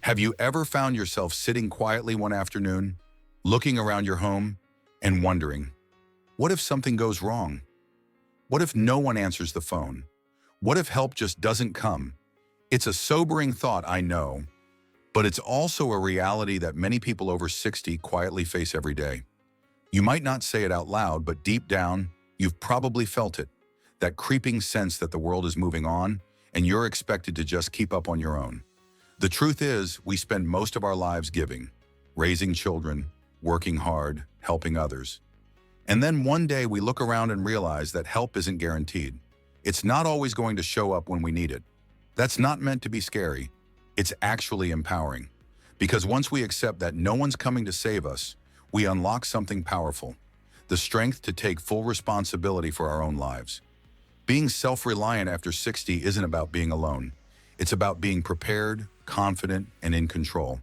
Have you ever found yourself sitting quietly one afternoon, looking around your home, and wondering, what if something goes wrong? What if no one answers the phone? What if help just doesn't come? It's a sobering thought, I know, but it's also a reality that many people over 60 quietly face every day. You might not say it out loud, but deep down, you've probably felt it, that creeping sense that the world is moving on and you're expected to just keep up on your own. The truth is, we spend most of our lives giving, raising children, working hard, helping others. And then one day we look around and realize that help isn't guaranteed. It's not always going to show up when we need it. That's not meant to be scary. It's actually empowering. Because once we accept that no one's coming to save us, we unlock something powerful, the strength to take full responsibility for our own lives. Being self-reliant after 60 isn't about being alone. It's about being prepared, confident, and in control.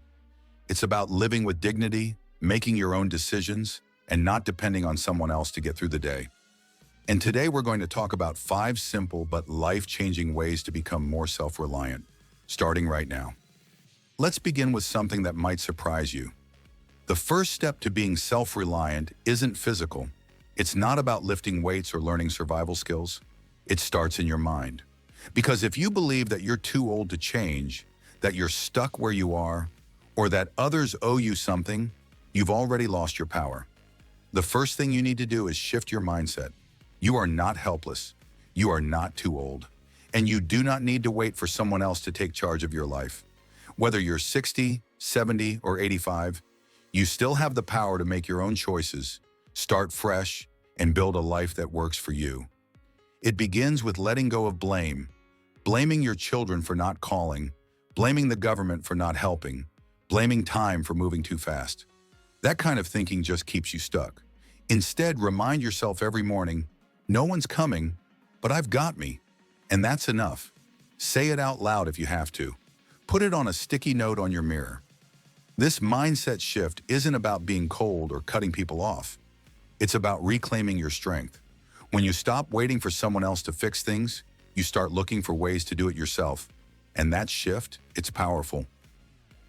It's about living with dignity, making your own decisions, and not depending on someone else to get through the day. And today we're going to talk about 5 simple but life-changing ways to become more self-reliant, starting right now. Let's begin with something that might surprise you. The first step to being self-reliant isn't physical. It's not about lifting weights or learning survival skills. It starts in your mind. Because if you believe that you're too old to change, that you're stuck where you are, or that others owe you something, you've already lost your power. The first thing you need to do is shift your mindset. You are not helpless. You are not too old. And you do not need to wait for someone else to take charge of your life. Whether you're 60, 70, or 85, you still have the power to make your own choices, start fresh, and build a life that works for you. It begins with letting go of blame, blaming your children for not calling, blaming the government for not helping, blaming time for moving too fast. That kind of thinking just keeps you stuck. Instead, remind yourself every morning, no one's coming, but I've got me. And that's enough. Say it out loud if you have to. Put it on a sticky note on your mirror. This mindset shift isn't about being cold or cutting people off. It's about reclaiming your strength. When you stop waiting for someone else to fix things, you start looking for ways to do it yourself. And that shift, it's powerful.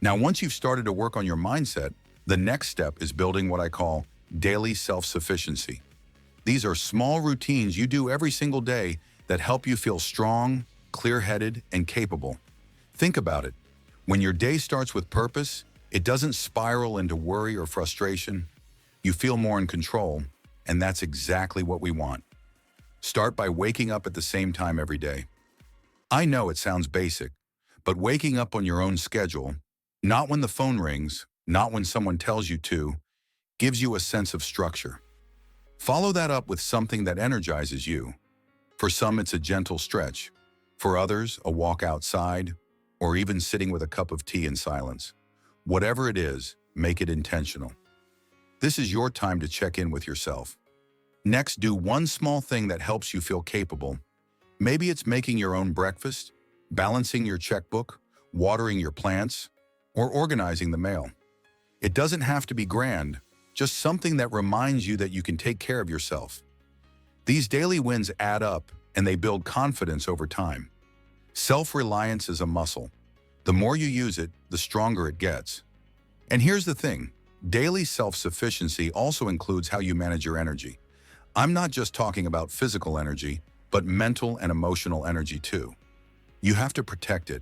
Now, once you've started to work on your mindset, the next step is building what I call daily self-sufficiency. These are small routines you do every single day that help you feel strong, clear-headed, and capable. Think about it. When your day starts with purpose, it doesn't spiral into worry or frustration. You feel more in control, and that's exactly what we want. Start by waking up at the same time every day. I know it sounds basic, but waking up on your own schedule, not when the phone rings, not when someone tells you to, gives you a sense of structure. Follow that up with something that energizes you. For some, it's a gentle stretch. For others, a walk outside, or even sitting with a cup of tea in silence. Whatever it is, make it intentional. This is your time to check in with yourself. Next, do one small thing that helps you feel capable. Maybe it's making your own breakfast, balancing your checkbook, watering your plants, or organizing the mail. It doesn't have to be grand, just something that reminds you that you can take care of yourself. These daily wins add up, and they build confidence over time. Self-reliance is a muscle. The more you use it, the stronger it gets. And here's the thing, daily self-sufficiency also includes how you manage your energy. I'm not just talking about physical energy, but mental and emotional energy too. You have to protect it.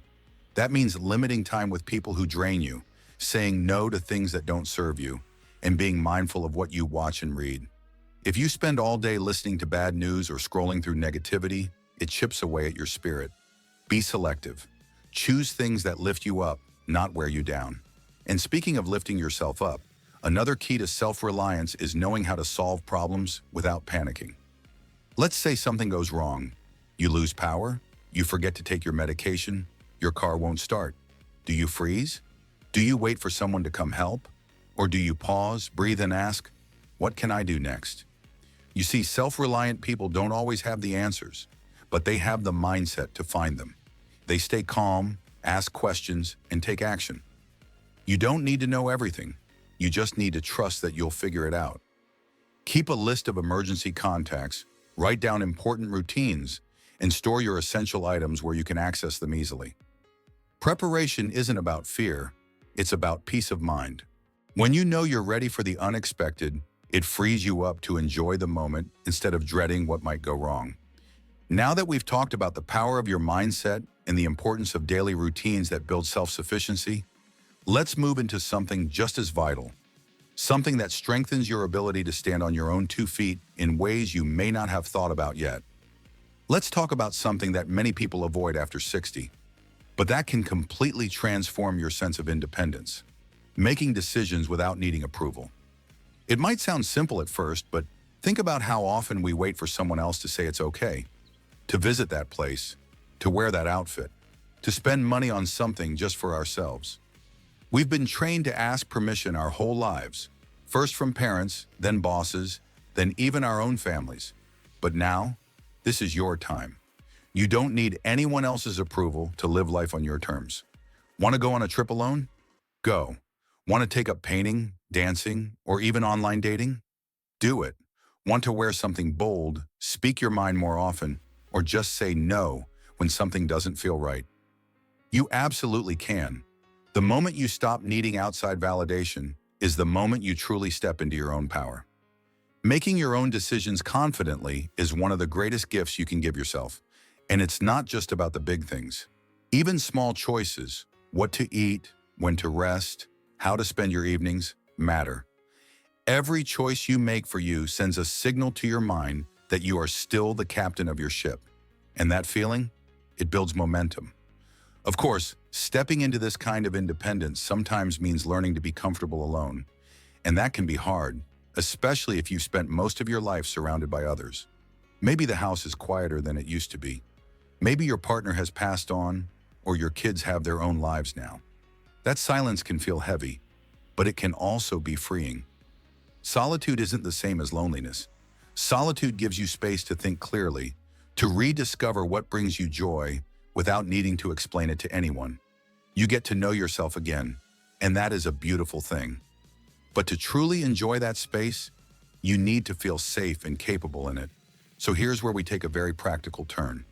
That means limiting time with people who drain you, saying no to things that don't serve you, and being mindful of what you watch and read. If you spend all day listening to bad news or scrolling through negativity, it chips away at your spirit. Be selective. Choose things that lift you up, not wear you down. And speaking of lifting yourself up, another key to self-reliance is knowing how to solve problems without panicking. Let's say something goes wrong. You lose power, you forget to take your medication, your car won't start. Do you freeze? Do you wait for someone to come help? Or do you pause, breathe, and ask, what can I do next? You see, self-reliant people don't always have the answers, but they have the mindset to find them. They stay calm, ask questions, and take action. You don't need to know everything. You just need to trust that you'll figure it out. Keep a list of emergency contacts, write down important routines, and store your essential items where you can access them easily. Preparation isn't about fear, it's about peace of mind. When you know you're ready for the unexpected, it frees you up to enjoy the moment instead of dreading what might go wrong. Now that we've talked about the power of your mindset and the importance of daily routines that build self-sufficiency, let's move into something just as vital, something that strengthens your ability to stand on your own 2 feet in ways you may not have thought about yet. Let's talk about something that many people avoid after 60, but that can completely transform your sense of independence, making decisions without needing approval. It might sound simple at first, but think about how often we wait for someone else to say it's okay, to visit that place, to wear that outfit, to spend money on something just for ourselves. We've been trained to ask permission our whole lives, first from parents, then bosses, then even our own families. But now, this is your time. You don't need anyone else's approval to live life on your terms. Want to go on a trip alone? Go. Want to take up painting, dancing, or even online dating? Do it. Want to wear something bold, speak your mind more often, or just say no when something doesn't feel right? You absolutely can. The moment you stop needing outside validation is the moment you truly step into your own power. Making your own decisions confidently is one of the greatest gifts you can give yourself. And it's not just about the big things. Even small choices, what to eat, when to rest, how to spend your evenings, matter. Every choice you make for you sends a signal to your mind that you are still the captain of your ship. And that feeling, it builds momentum. Of course, stepping into this kind of independence sometimes means learning to be comfortable alone. And that can be hard, especially if you've spent most of your life surrounded by others. Maybe the house is quieter than it used to be. Maybe your partner has passed on, or your kids have their own lives now. That silence can feel heavy, but it can also be freeing. Solitude isn't the same as loneliness. Solitude gives you space to think clearly, to rediscover what brings you joy without needing to explain it to anyone. You get to know yourself again, and that is a beautiful thing. But to truly enjoy that space, you need to feel safe and capable in it. So here's where we take a very practical turn.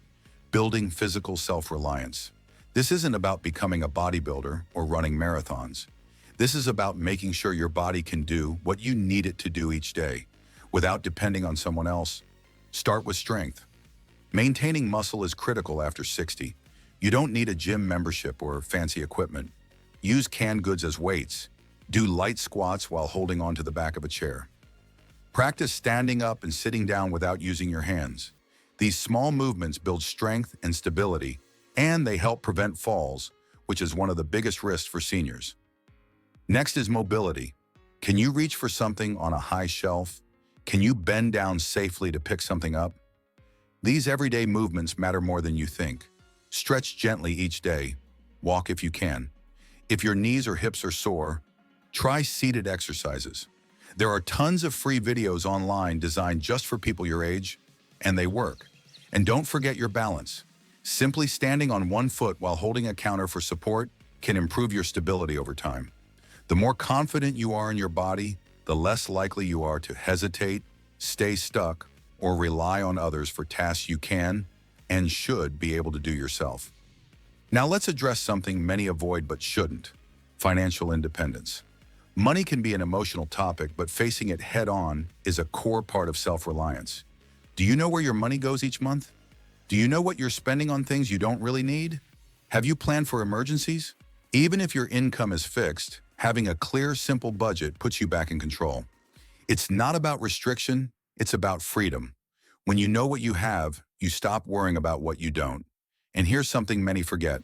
Building physical self-reliance. This isn't about becoming a bodybuilder or running marathons. This is about making sure your body can do what you need it to do each day, without depending on someone else. Start with strength. Maintaining muscle is critical after 60. You don't need a gym membership or fancy equipment. Use canned goods as weights. Do light squats while holding onto the back of a chair. Practice standing up and sitting down without using your hands. These small movements build strength and stability, and they help prevent falls, which is one of the biggest risks for seniors. Next is mobility. Can you reach for something on a high shelf? Can you bend down safely to pick something up? These everyday movements matter more than you think. Stretch gently each day. Walk if you can. If your knees or hips are sore, try seated exercises. There are tons of free videos online designed just for people your age, and they work. And don't forget your balance. Simply standing on one foot while holding a counter for support can improve your stability over time. The more confident you are in your body, the less likely you are to hesitate, stay stuck, or rely on others for tasks you can and should be able to do yourself. Now let's address something many avoid but shouldn't: financial independence. Money can be an emotional topic, but facing it head-on is a core part of self-reliance. Do you know where your money goes each month? Do you know what you're spending on things you don't really need? Have you planned for emergencies? Even if your income is fixed, having a clear, simple budget puts you back in control. It's not about restriction, it's about freedom. When you know what you have, you stop worrying about what you don't. And here's something many forget.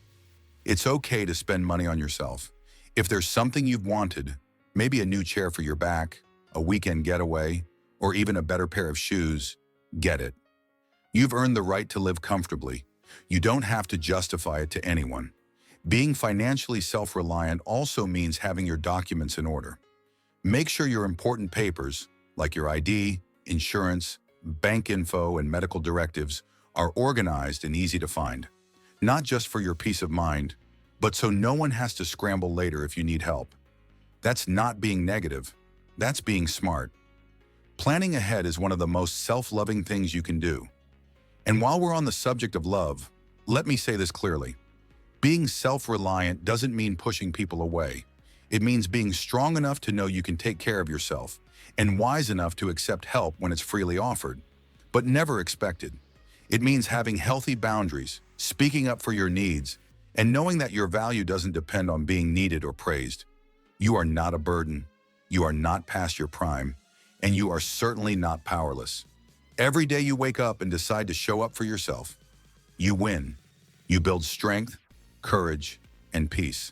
It's okay to spend money on yourself. If there's something you've wanted, maybe a new chair for your back, a weekend getaway, or even a better pair of shoes, get it. You've earned the right to live comfortably. You don't have to justify it to anyone. Being financially self-reliant also means having your documents in order. Make sure your important papers, like your ID, insurance, bank info, and medical directives, are organized and easy to find. Not just for your peace of mind, but so no one has to scramble later if you need help. That's not being negative. That's being smart. Planning ahead is one of the most self-loving things you can do. And while we're on the subject of love, let me say this clearly. Being self-reliant doesn't mean pushing people away. It means being strong enough to know you can take care of yourself and wise enough to accept help when it's freely offered, but never expected. It means having healthy boundaries, speaking up for your needs, and knowing that your value doesn't depend on being needed or praised. You are not a burden, you are not past your prime, and you are certainly not powerless. Every day you wake up and decide to show up for yourself, you win. You build strength, courage, and peace.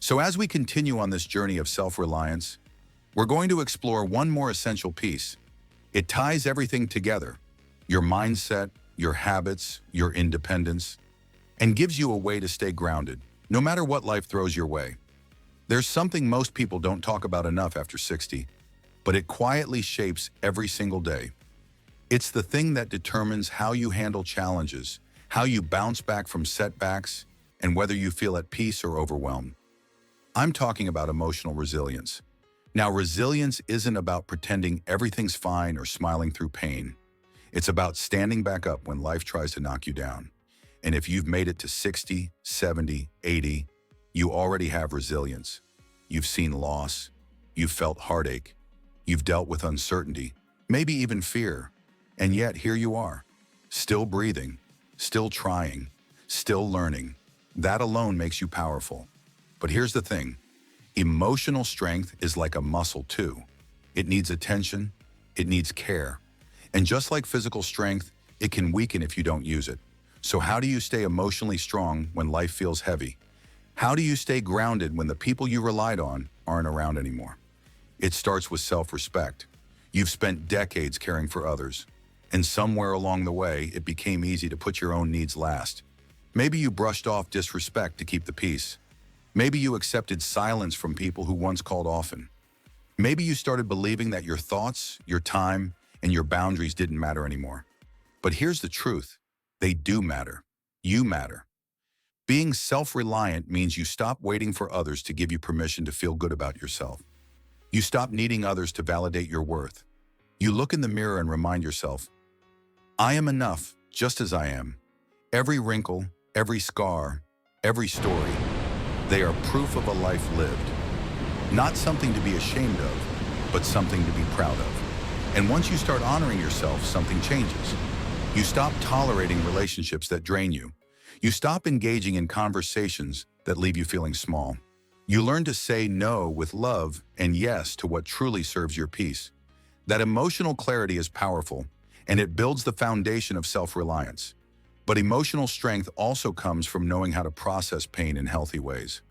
So as we continue on this journey of self-reliance, we're going to explore one more essential piece. It ties everything together: your mindset, your habits, your independence, and gives you a way to stay grounded, no matter what life throws your way. There's something most people don't talk about enough after 60, but it quietly shapes every single day. It's the thing that determines how you handle challenges, how you bounce back from setbacks, and whether you feel at peace or overwhelmed. I'm talking about emotional resilience. Now, resilience isn't about pretending everything's fine or smiling through pain. It's about standing back up when life tries to knock you down. And if you've made it to 60, 70, 80, you already have resilience. You've seen loss, you've felt heartache, you've dealt with uncertainty, maybe even fear. And yet here you are, still breathing, still trying, still learning. That alone makes you powerful. But here's the thing, emotional strength is like a muscle too. It needs attention, it needs care. And just like physical strength, it can weaken if you don't use it. So how do you stay emotionally strong when life feels heavy? How do you stay grounded when the people you relied on aren't around anymore? It starts with self-respect. You've spent decades caring for others, and somewhere along the way, it became easy to put your own needs last. Maybe you brushed off disrespect to keep the peace. Maybe you accepted silence from people who once called often. Maybe you started believing that your thoughts, your time, and your boundaries didn't matter anymore. But here's the truth. They do matter. You matter. Being self-reliant means you stop waiting for others to give you permission to feel good about yourself. You stop needing others to validate your worth. You look in the mirror and remind yourself, I am enough just as I am. Every wrinkle, every scar, every story, they are proof of a life lived. Not something to be ashamed of, but something to be proud of. And once you start honoring yourself, something changes. You stop tolerating relationships that drain you. You stop engaging in conversations that leave you feeling small. You learn to say no with love and yes to what truly serves your peace. That emotional clarity is powerful, and it builds the foundation of self-reliance. But emotional strength also comes from knowing how to process pain in healthy ways.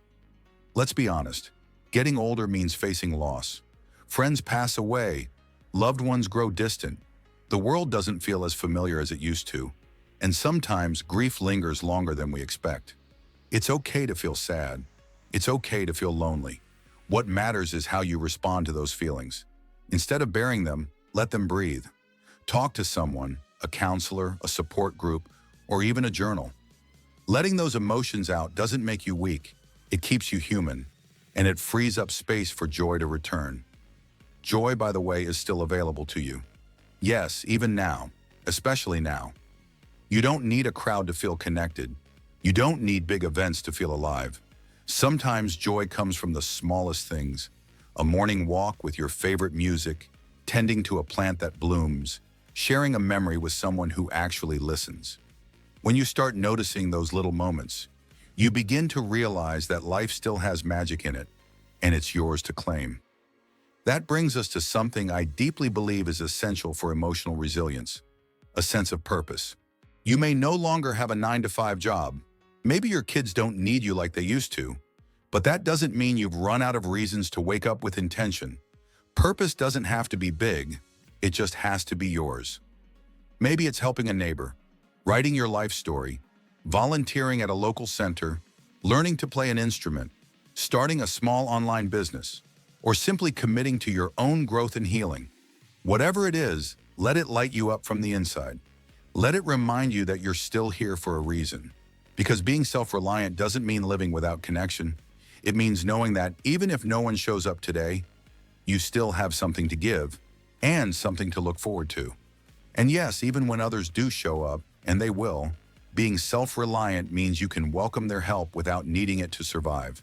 Let's be honest, getting older means facing loss. Friends pass away, loved ones grow distant. The world doesn't feel as familiar as it used to, and sometimes grief lingers longer than we expect. It's okay to feel sad. It's okay to feel lonely. What matters is how you respond to those feelings. Instead of burying them, let them breathe. Talk to someone, a counselor, a support group, or even a journal. Letting those emotions out doesn't make you weak. It keeps you human, and it frees up space for joy to return. Joy, by the way, is still available to you. Yes, even now, especially now. You don't need a crowd to feel connected. You don't need big events to feel alive. Sometimes joy comes from the smallest things. A morning walk with your favorite music, tending to a plant that blooms, sharing a memory with someone who actually listens. When you start noticing those little moments, you begin to realize that life still has magic in it, and it's yours to claim. That brings us to something I deeply believe is essential for emotional resilience: a sense of purpose. You may no longer have a 9-to-5 job. Maybe your kids don't need you like they used to, but that doesn't mean you've run out of reasons to wake up with intention. Purpose doesn't have to be big, it just has to be yours. Maybe it's helping a neighbor, writing your life story, volunteering at a local center, learning to play an instrument, starting a small online business, or simply committing to your own growth and healing. Whatever it is, let it light you up from the inside. Let it remind you that you're still here for a reason. Because being self-reliant doesn't mean living without connection. It means knowing that even if no one shows up today, you still have something to give and something to look forward to. And yes, even when others do show up, and they will, being self-reliant means you can welcome their help without needing it to survive.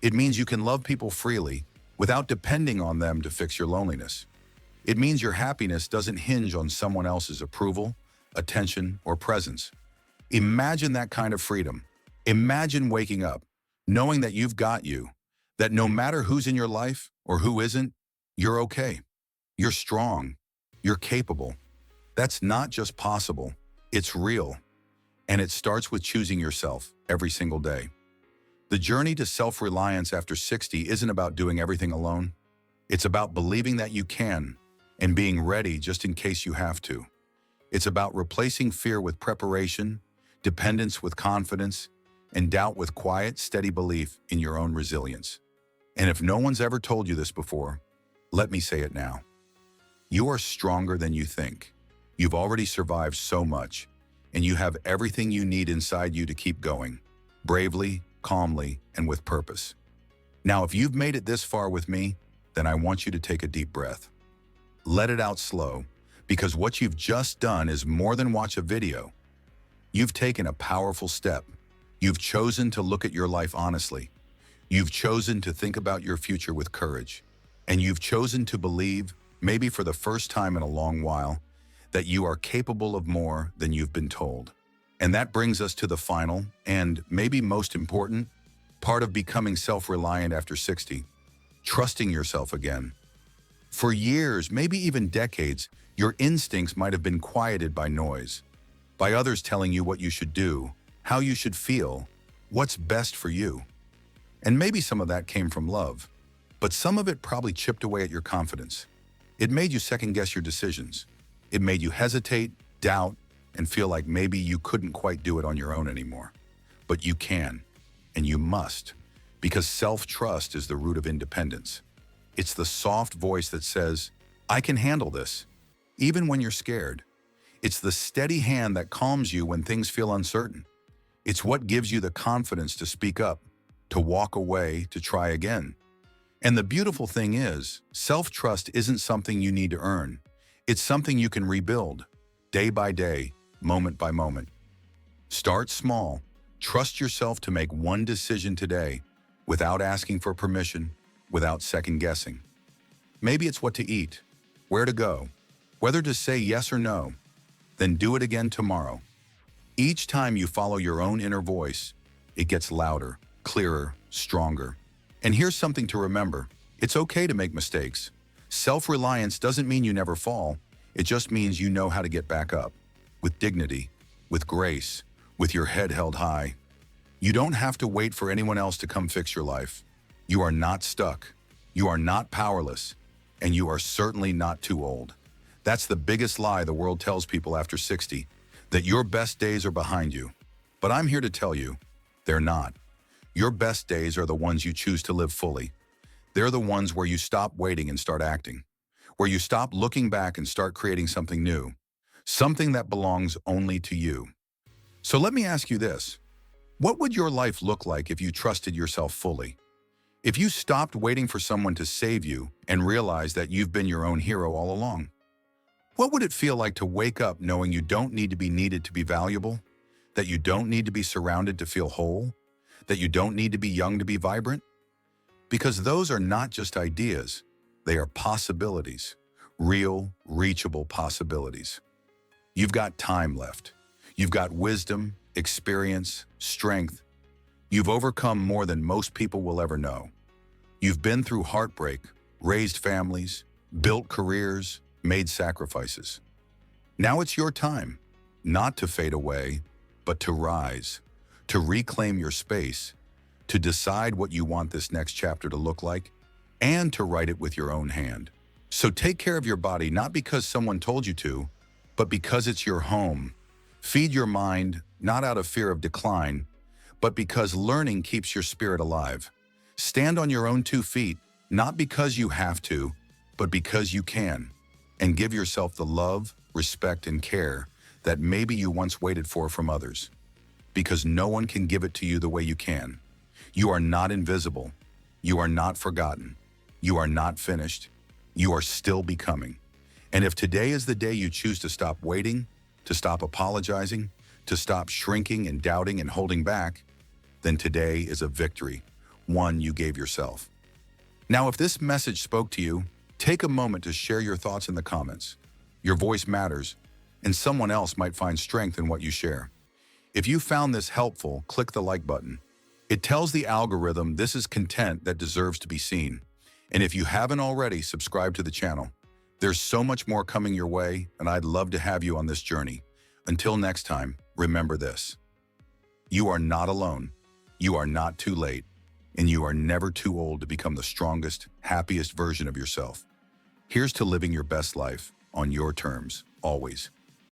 It means you can love people freely without depending on them to fix your loneliness. It means your happiness doesn't hinge on someone else's approval, attention, or presence. Imagine that kind of freedom. Imagine waking up, knowing that you've got you, that no matter who's in your life or who isn't, you're okay. You're strong. You're capable. That's not just possible, it's real. And it starts with choosing yourself every single day. The journey to self-reliance after 60 isn't about doing everything alone. It's about believing that you can and being ready just in case you have to. It's about replacing fear with preparation, dependence with confidence, and doubt with quiet, steady belief in your own resilience. And if no one's ever told you this before, let me say it now. You are stronger than you think. You've already survived so much, and you have everything you need inside you to keep going, bravely, calmly, and with purpose. Now, if you've made it this far with me, then I want you to take a deep breath. Let it out slow, because what you've just done is more than watch a video. You've taken a powerful step. You've chosen to look at your life honestly. You've chosen to think about your future with courage. And you've chosen to believe, maybe for the first time in a long while, that you are capable of more than you've been told. And that brings us to the final, and maybe most important, part of becoming self-reliant after 60, trusting yourself again. For years, maybe even decades, your instincts might have been quieted by noise, by others telling you what you should do, how you should feel, what's best for you. And maybe some of that came from love, but some of it probably chipped away at your confidence. It made you second-guess your decisions. It made you hesitate, doubt, and feel like maybe you couldn't quite do it on your own anymore. But you can, and you must, because self-trust is the root of independence. It's the soft voice that says, I can handle this, even when you're scared. It's the steady hand that calms you when things feel uncertain. It's what gives you the confidence to speak up, to walk away, to try again. And the beautiful thing is, self-trust isn't something you need to earn. It's something you can rebuild, day by day, moment by moment. Start small. Trust yourself to make one decision today, without asking for permission, without second-guessing. Maybe it's what to eat, where to go, whether to say yes or no. Then do it again tomorrow. Each time you follow your own inner voice, it gets louder, clearer, stronger. And here's something to remember. It's okay to make mistakes. Self-reliance doesn't mean you never fall. It just means you know how to get back up. With dignity, with grace, with your head held high. You don't have to wait for anyone else to come fix your life. You are not stuck. You are not powerless. And you are certainly not too old. That's the biggest lie the world tells people after 60, that your best days are behind you. But I'm here to tell you, they're not. Your best days are the ones you choose to live fully. They're the ones where you stop waiting and start acting, where you stop looking back and start creating something new, something that belongs only to you. So let me ask you this. What would your life look like if you trusted yourself fully? If you stopped waiting for someone to save you and realized that you've been your own hero all along? What would it feel like to wake up knowing you don't need to be needed to be valuable, that you don't need to be surrounded to feel whole, that you don't need to be young to be vibrant? Because those are not just ideas, they are possibilities, real, reachable possibilities. You've got time left. You've got wisdom, experience, strength. You've overcome more than most people will ever know. You've been through heartbreak, raised families, built careers, made sacrifices. Now it's your time, not to fade away, but to rise, to reclaim your space, to decide what you want this next chapter to look like, and to write it with your own hand. So take care of your body, not because someone told you to, but because it's your home. Feed your mind, not out of fear of decline, but because learning keeps your spirit alive. Stand on your own 2 feet, not because you have to, but because you can. And give yourself the love, respect, and care that maybe you once waited for from others. Because no one can give it to you the way you can. You are not invisible. You are not forgotten. You are not finished. You are still becoming. And if today is the day you choose to stop waiting, to stop apologizing, to stop shrinking and doubting and holding back, then today is a victory. one you gave yourself. Now, if this message spoke to you, take a moment to share your thoughts in the comments. Your voice matters, and someone else might find strength in what you share. If you found this helpful, click the like button. It tells the algorithm this is content that deserves to be seen. And if you haven't already, subscribe to the channel. There's so much more coming your way, and I'd love to have you on this journey. Until next time, remember this. You are not alone. You are not too late. And you are never too old to become the strongest, happiest version of yourself. Here's to living your best life on your terms, always.